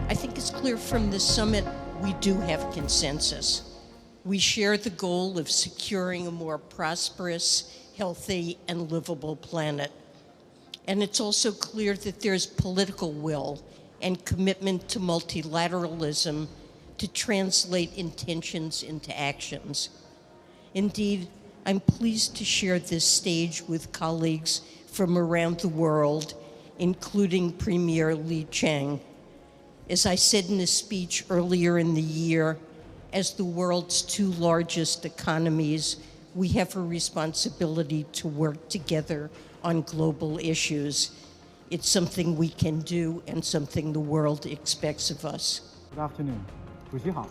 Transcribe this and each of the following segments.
I think it's clear from this summit we do have consensus. We share the goal of securing a more prosperous, healthy, and livable planet. And it's also clear that there's political will and commitment to multilateralism to translate intentions into actions. Indeed, I'm pleased to share this stage with colleagues from around the world, including Premier Li Qiang. As I said in a speech earlier in the year, as the world's two largest economies, we have a responsibility to work together on global issues. It's something we can do and something the world expects of us. Good afternoon. 主席好。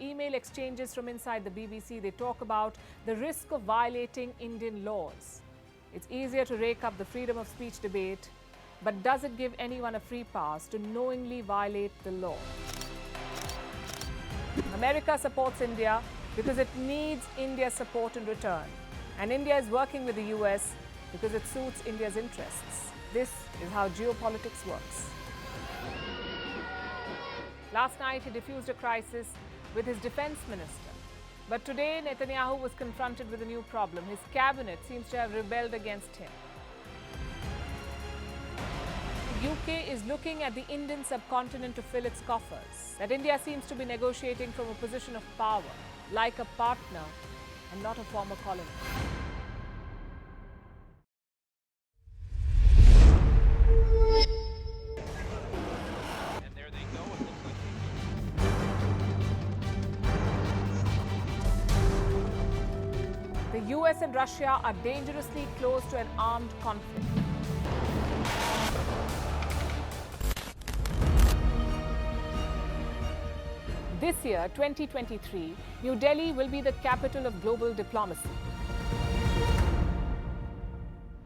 Email exchanges from inside the BBC, they talk about the risk of violating Indian laws. It's easier to rake up the freedom of speech debate, but does it give anyone a free pass to knowingly violate the law? America supports India because it needs India's support in return. And India is working with the US because it suits India's interests. This is how geopolitics works. Last night, he diffused a crisis with his defense minister. But today, Netanyahu was confronted with a new problem. His cabinet seems to have rebelled against him. The UK is looking at the Indian subcontinent to fill its coffers. That India seems to be negotiating from a position of power, like a partner and not a former colony. The US and Russia are dangerously close to an armed conflict. This year, 2023, New Delhi will be the capital of global diplomacy.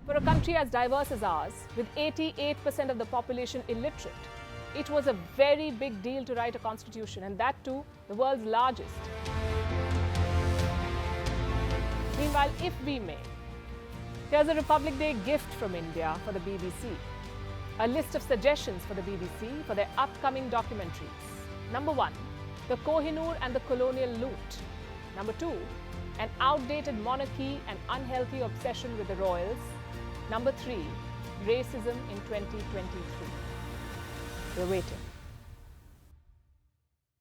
For a country as diverse as ours, with 88% of the population illiterate, it was a very big deal to write a constitution, and that too, the world's largest. Meanwhile, if we may, here's a Republic Day gift from India for the BBC. A list of suggestions for the BBC for their upcoming documentaries. Number 1, the Kohinoor and the colonial loot. Number 2, an outdated monarchy and unhealthy obsession with the royals. Number 3, racism in 2023. We're waiting.